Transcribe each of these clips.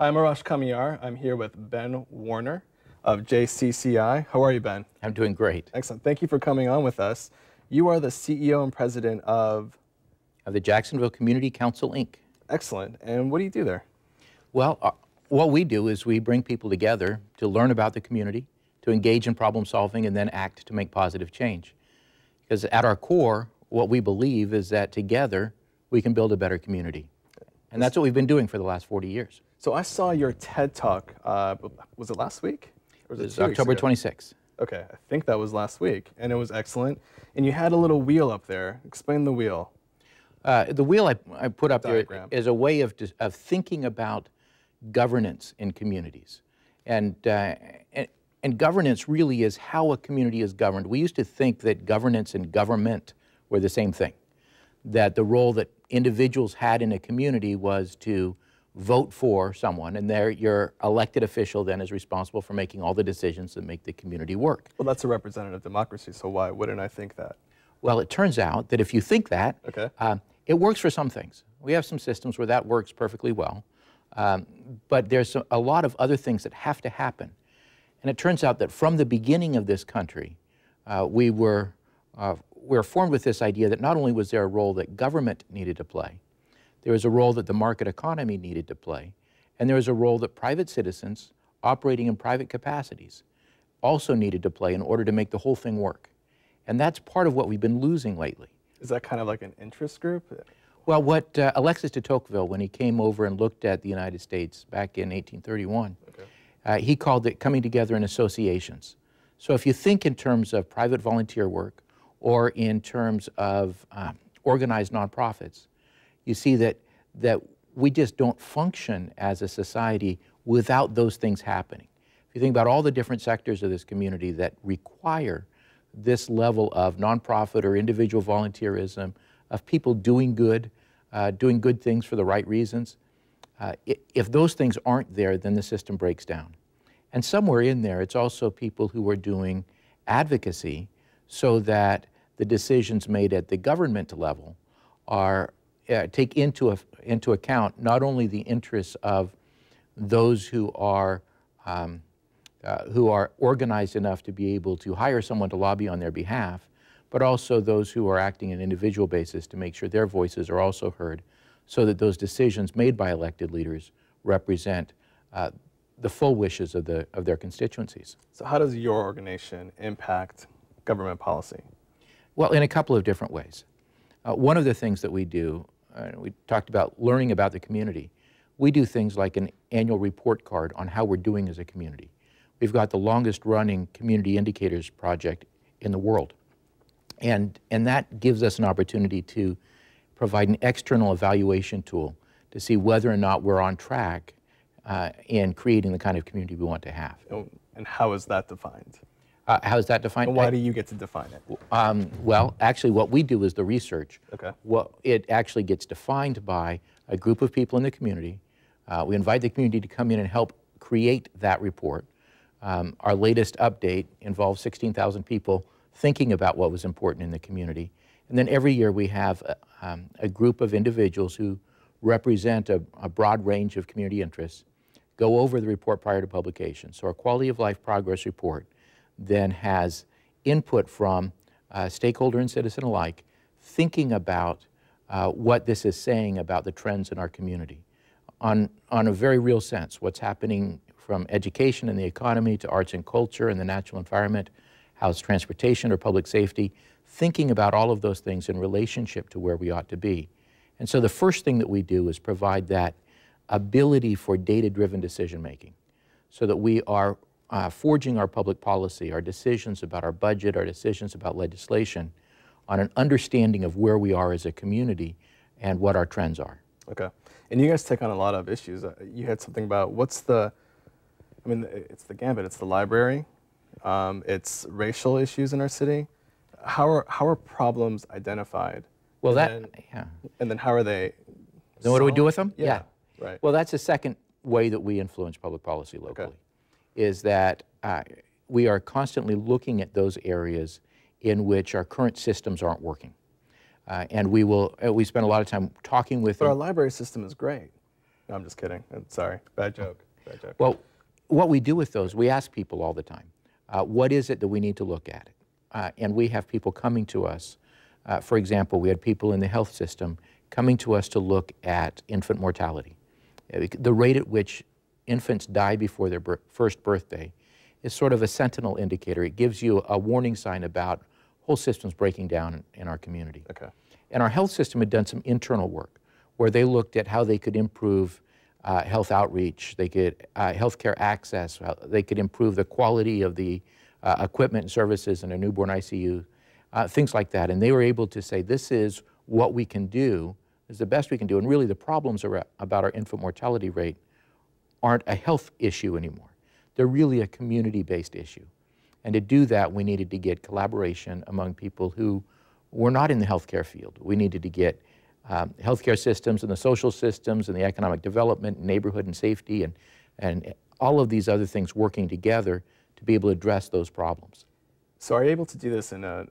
Hi, I'm Arash Kamiyar. I'm here with Ben Warner of JCCI. How are you, Ben? I'm doing great. Excellent. Thank you for coming on with us. You are the CEO and president of The Jacksonville Community Council, Inc. Excellent. And what do you do there? Well, what we do is we bring people together to learn about the community, to engage in problem solving, and then act to make positive change. Because at our core, what we believe is that together we can build a better community. And that's what we've been doing for the last 40 years. So I saw your TED Talk, was it last week? Or was It was October 26th. Okay, I think that was last week, and it was excellent. And you had a little wheel up there. Explain the wheel. The wheel I put up Diagram. there is a way of thinking about governance in communities. And governance really is how a community is governed. We used to think that governance and government were the same thing, that the role that individuals had in a community was to vote for someone, and your elected official then is responsible for making all the decisions that make the community work. Well, that's a representative democracy, so why wouldn't I think that? Well, it turns out that if you think that, okay. It works for some things. We have some systems where that works perfectly well, but there's a lot of other things that have to happen. And it turns out that from the beginning of this country, we were formed with this idea that not only was there a role that government needed to play, there was a role that the market economy needed to play, and there was a role that private citizens operating in private capacities also needed to play in order to make the whole thing work. And that's part of what we've been losing lately. Is that kind of like an interest group? Well, what Alexis de Tocqueville, when he came over and looked at the United States back in 1831, okay. He called it coming together in associations. So if you think in terms of private volunteer work or in terms of organized nonprofits, you see that we just don't function as a society without those things happening. If you think about all the different sectors of this community that require this level of nonprofit or individual volunteerism, of people doing good things for the right reasons, if those things aren't there, then the system breaks down. And somewhere in there, it's also people who are doing advocacy so that the decisions made at the government level take into account not only the interests of those who are organized enough to be able to hire someone to lobby on their behalf, but also those who are acting on an individual basis to make sure their voices are also heard, so that those decisions made by elected leaders represent the full wishes of their constituencies. So how does your organization impact government policy? Well, in a couple of different ways. One of the things that we do, we talked about learning about the community. We do things like an annual report card on how we're doing as a community. We've got the longest running community indicators project in the world. And that gives us an opportunity to provide an external evaluation tool to see whether or not we're on track in creating the kind of community we want to have. And how is that defined? How is that defined? And why do you get to define it? Well, actually what we do is the research. Okay. It actually gets defined by a group of people in the community. We invite the community to come in and help create that report. Our latest update involves 16,000 people thinking about what was important in the community. And then every year we have a group of individuals who represent a broad range of community interests go over the report prior to publication. So our quality of life progress report then has input from stakeholder and citizen alike, thinking about what this is saying about the trends in our community. On a very real sense, what's happening from education and the economy to arts and culture and the natural environment, how's transportation or public safety, thinking about all of those things in relationship to where we ought to be. And so the first thing that we do is provide that ability for data-driven decision-making so that we are forging our public policy, our decisions about our budget, our decisions about legislation on an understanding of where we are as a community and what our trends are. Okay. And you guys take on a lot of issues. You had something about it's the gambit, it's the library, it's racial issues in our city. How are problems identified? Well, and then how are they Then what do we do with them? Yeah. Right. Well, that's the second way that we influence public policy locally. Okay. Is that we are constantly looking at those areas in which our current systems aren't working. And we spend a lot of time talking with But our library system is great. No, I'm just kidding. I'm sorry. Bad joke. Bad joke. Well, what we do with those, we ask people all the time, what is it that we need to look at? And we have people coming to us. For example, we had people in the health system coming to us to look at infant mortality. The rate at which infants die before their first birthday is sort of a sentinel indicator. It gives you a warning sign about whole systems breaking down in our community. Okay. And our health system had done some internal work where they looked at how they could improve health outreach, they could healthcare access, they could improve the quality of the equipment and services in a newborn ICU, things like that. And they were able to say, this is what we can do, this is the best we can do. And really the problems about our infant mortality rate aren't a health issue anymore. They're really a community-based issue. And to do that, we needed to get collaboration among people who were not in the healthcare field. We needed to get healthcare systems and the social systems and the economic development, neighborhood and safety, and all of these other things working together to be able to address those problems. So are you able to do this in a,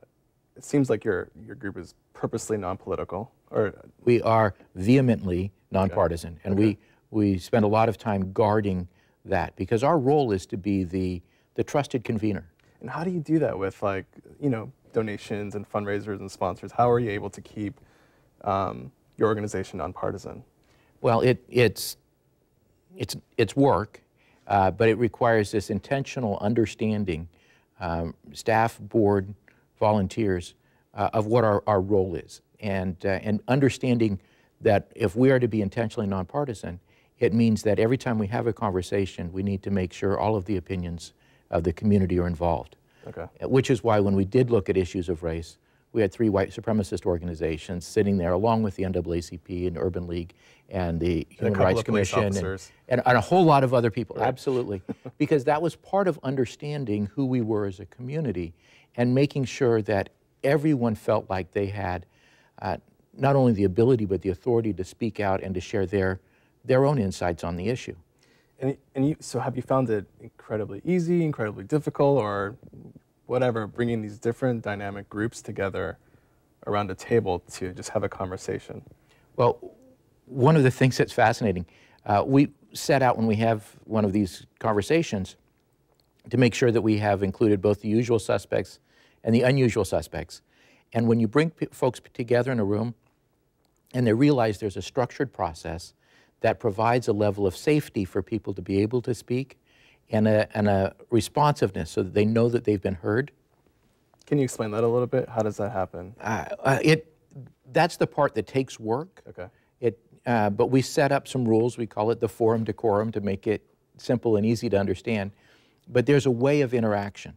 it seems like your group is purposely non-political, or? We are vehemently nonpartisan, and we spend a lot of time guarding that because our role is to be the trusted convener. And how do you do that with, like, you know, donations and fundraisers and sponsors? How are you able to keep your organization nonpartisan? Well, it's work, but it requires this intentional understanding, staff, board, volunteers, of what our role is, and understanding that if we are to be intentionally nonpartisan, it means that every time we have a conversation, we need to make sure all of the opinions of the community are involved. Okay. Which is why when we did look at issues of race, we had 3 white supremacist organizations sitting there along with the NAACP and Urban League and the Human Rights Commission and a whole lot of other people, right. Absolutely. Because that was part of understanding who we were as a community and making sure that everyone felt like they had not only the ability but the authority to speak out and to share their own insights on the issue. So have you found it incredibly easy, incredibly difficult, or whatever, bringing these different dynamic groups together around a table to just have a conversation? Well, one of the things that's fascinating, we set out when we have one of these conversations to make sure that we have included both the usual suspects and the unusual suspects. And when you bring folks together in a room and they realize there's a structured process that provides a level of safety for people to be able to speak and a responsiveness so that they know that they've been heard. Can you explain that a little bit? How does that happen? That's the part that takes work. Okay. But we set up some rules. We call it the forum decorum to make it simple and easy to understand. But there's a way of interaction.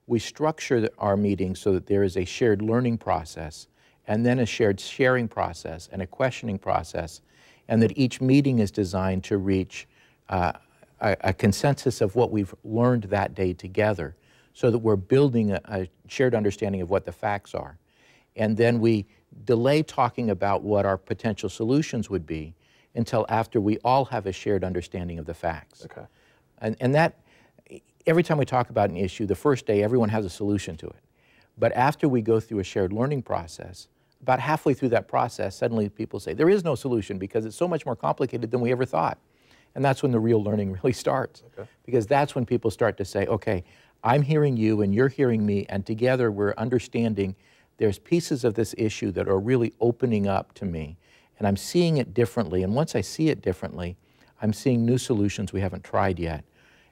We structure our meetings so that there is a shared learning process and then a shared sharing process and a questioning process, and that each meeting is designed to reach a consensus of what we've learned that day together so that we're building a shared understanding of what the facts are. And then we delay talking about what our potential solutions would be until after we all have a shared understanding of the facts. Okay. And that, every time we talk about an issue, the first day everyone has a solution to it. But after we go through a shared learning process, about halfway through that process, suddenly people say, there is no solution because it's so much more complicated than we ever thought. And that's when the real learning really starts. Okay. Because that's when people start to say, okay, I'm hearing you and you're hearing me, and together we're understanding there's pieces of this issue that are really opening up to me, and I'm seeing it differently. And once I see it differently, I'm seeing new solutions we haven't tried yet.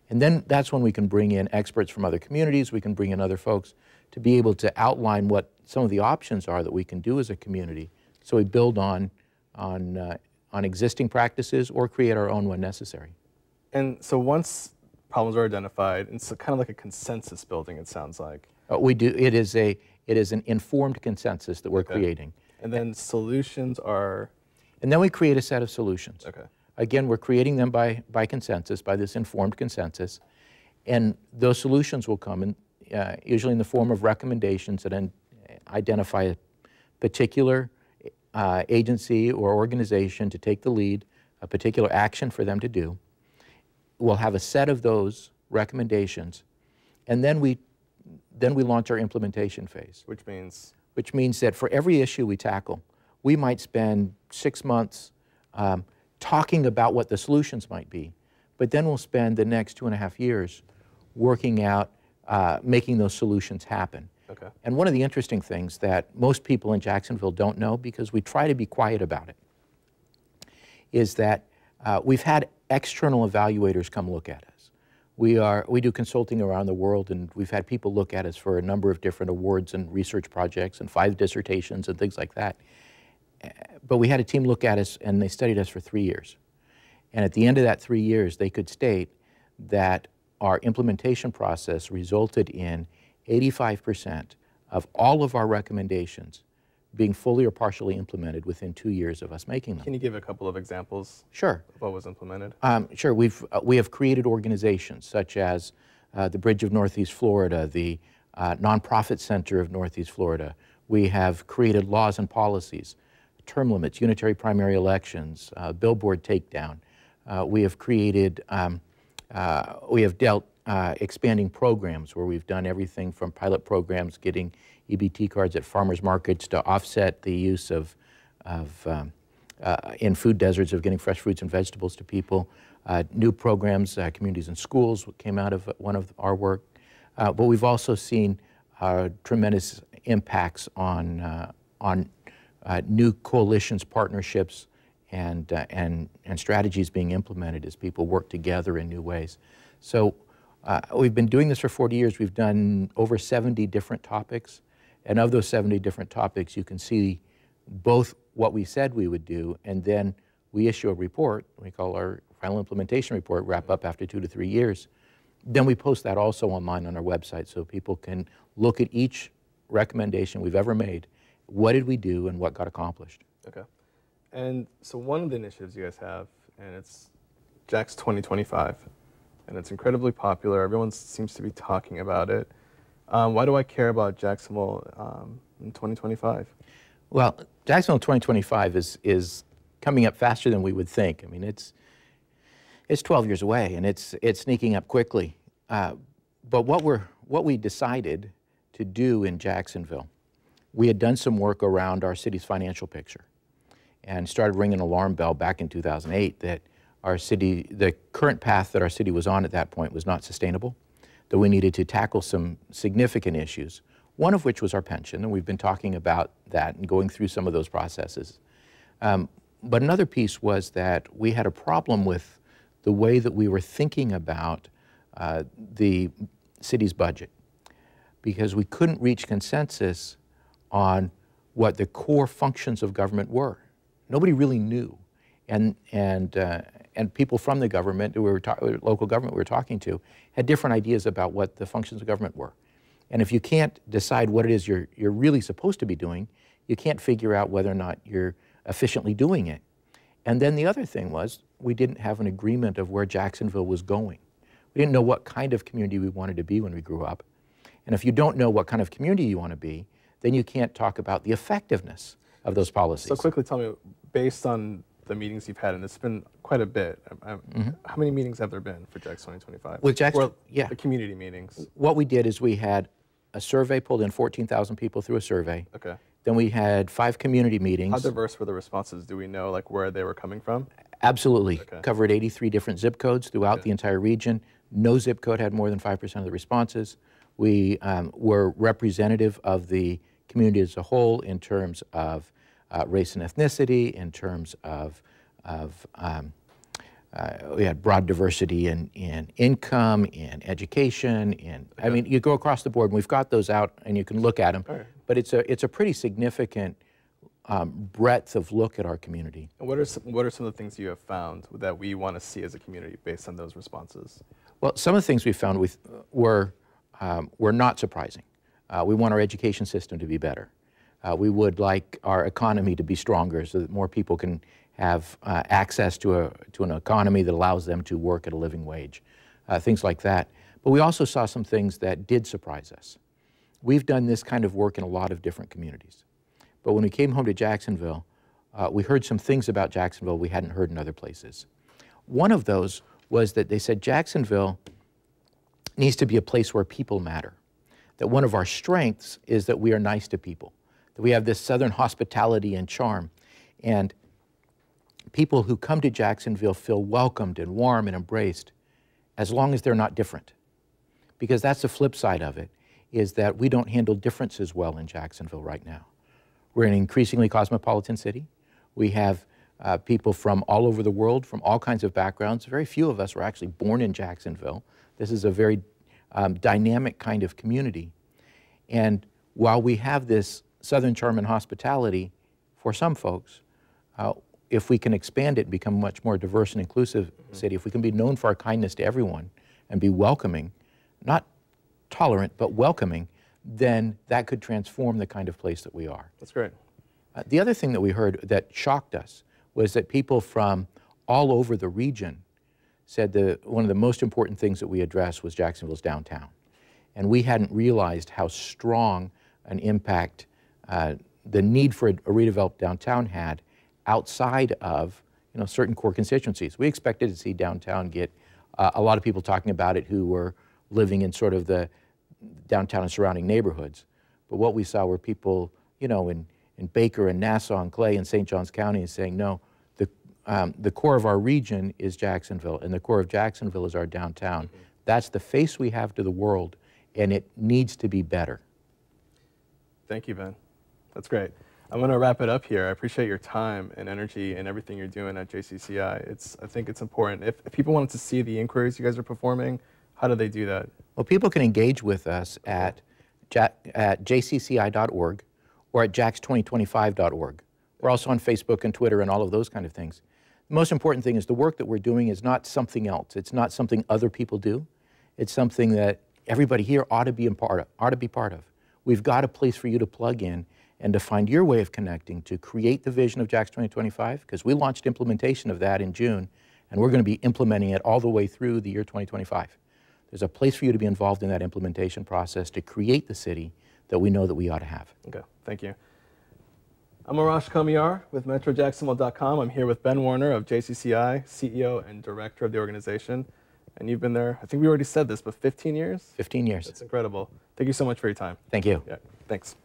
And then that's when we can bring in experts from other communities, we can bring in other folks to be able to outline what some of the options are that we can do as a community, so we build on existing practices or create our own when necessary. And so once problems are identified, it's kind of like a consensus building, it sounds like. We do. It is an informed consensus that we're creating. And then solutions are? And then we create a set of solutions. Okay. Again, we're creating them by consensus, by this informed consensus. And those solutions will come in, usually in the form of recommendations that identify a particular agency or organization to take the lead, a particular action for them to do. We'll have a set of those recommendations, and then we launch our implementation phase. Which means? Which means that for every issue we tackle, we might spend 6 months talking about what the solutions might be. But then we'll spend the next 2.5 years working out, making those solutions happen. Okay. And one of the interesting things that most people in Jacksonville don't know, because we try to be quiet about it, is that we've had external evaluators come look at us. We do consulting around the world, and we've had people look at us for a number of different awards and research projects and 5 dissertations and things like that. But we had a team look at us, and they studied us for 3 years. And at the end of that 3 years, they could state that our implementation process resulted in 85% of all of our recommendations being fully or partially implemented within 2 years of us making them. Can you give a couple of examples Sure. of what was implemented? Sure. We have created organizations such as the Bridge of Northeast Florida, the Nonprofit Center of Northeast Florida. We have created laws and policies, term limits, unitary primary elections, billboard takedown. We have created, we have dealt expanding programs where we've done everything from pilot programs, getting EBT cards at farmers markets to offset the use of in food deserts of getting fresh fruits and vegetables to people. New programs, communities and schools came out of one of our work. But we've also seen tremendous impacts on new coalitions, partnerships, and strategies being implemented as people work together in new ways. So we've been doing this for 40 years. We've done over 70 different topics. And of those 70 different topics, you can see both what we said we would do, and then we issue a report, we call our final implementation report, wrap up after 2 to 3 years. Then we post that also online on our website so people can look at each recommendation we've ever made. What did we do and what got accomplished? Okay. And so one of the initiatives you guys have, and it's JAX 2025, and it's incredibly popular. Everyone seems to be talking about it. Why do I care about Jacksonville in 2025? Well, Jacksonville 2025 is coming up faster than we would think. I mean, it's 12 years away, and it's sneaking up quickly. But what we decided to do in Jacksonville, we had done some work around our city's financial picture, and started ringing an alarm bell back in 2008 that our city, the current path that our city was on at that point was not sustainable, that we needed to tackle some significant issues, one of which was our pension, and we've been talking about that and going through some of those processes. But another piece was that we had a problem with the way that we were thinking about the city's budget, because we couldn't reach consensus on what the core functions of government were. Nobody really knew, and people from the government, local government we were talking to, had different ideas about what the functions of government were. And if you can't decide what it is you're really supposed to be doing, you can't figure out whether or not you're efficiently doing it. And then the other thing was, we didn't have an agreement of where Jacksonville was going. We didn't know what kind of community we wanted to be when we grew up. And if you don't know what kind of community you want to be, then you can't talk about the effectiveness of those policies. So quickly tell me, based on the meetings you've had, and it's been quite a bit, how many meetings have there been for JAX 2025? With JAX, yeah. The community meetings. What we did is we had a survey, pulled in 14,000 people through a survey. Okay. Then we had 5 community meetings. How diverse were the responses? Do we know like where they were coming from? Absolutely. Okay. Covered 83 different zip codes throughout the entire region. No zip code had more than 5% of the responses. We were representative of the community as a whole in terms of race and ethnicity, in terms of we had broad diversity in income, in education, I mean, you go across the board, and we've got those out, and you can look at them. Right. But it's a pretty significant breadth of look at our community. And what are some of the things you have found that we want to see as a community based on those responses? Well, some of the things we found were not surprising. We want our education system to be better. We would like our economy to be stronger so that more people can have access to an economy that allows them to work at a living wage, things like that. But we also saw some things that did surprise us. We've done this kind of work in a lot of different communities. But when we came home to Jacksonville, we heard some things about Jacksonville we hadn't heard in other places. One of those was that they said Jacksonville needs to be a place where people matter. That one of our strengths is that we are nice to people, that we have this Southern hospitality and charm. And people who come to Jacksonville feel welcomed and warm and embraced as long as they're not different. Because that's the flip side of it, is that we don't handle differences well in Jacksonville right now. We're an increasingly cosmopolitan city. We have people from all over the world, from all kinds of backgrounds. Very few of us were actually born in Jacksonville. This is a very dynamic kind of community. And while we have this Southern charm and hospitality for some folks, if we can expand it and become a much more diverse and inclusive city, if we can be known for our kindness to everyone and be welcoming, not tolerant, but welcoming, then that could transform the kind of place that we are. That's great. The other thing that we heard that shocked us was that people from all over the region said that one of the most important things that we addressed was Jacksonville's downtown. And we hadn't realized how strong an impact the need for a redeveloped downtown had outside of certain core constituencies. We expected to see downtown get a lot of people talking about it who were living in sort of the downtown and surrounding neighborhoods. But what we saw were people, in Baker and Nassau and Clay and St. Johns County saying, no, the core of our region is Jacksonville, and the core of Jacksonville is our downtown. Mm-hmm. That's the face we have to the world, and it needs to be better. Thank you, Ben. That's great. I'm going to wrap it up here. I appreciate your time and energy and everything you're doing at JCCI. I think it's important. If people wanted to see the inquiries you guys are performing, how do they do that? Well, people can engage with us at jcci.org or at jax2025.org. We're also on Facebook and Twitter and all of those kind of things. The most important thing is the work that we're doing is not something else. It's not something other people do. It's something that everybody here ought to be part of. We've got a place for you to plug in and to find your way of connecting to create the vision of JAX 2025, because we launched implementation of that in June, and we're going to be implementing it all the way through the year 2025. There's a place for you to be involved in that implementation process to create the city that we know that we ought to have. Okay, thank you. I'm Arash Kamiyar with MetroJacksonville.com. I'm here with Ben Warner of JCCI, CEO and Director of the organization. And you've been there, I think we already said this, but 15 years? 15 years. That's incredible. Thank you so much for your time. Thank you. Yeah, thanks.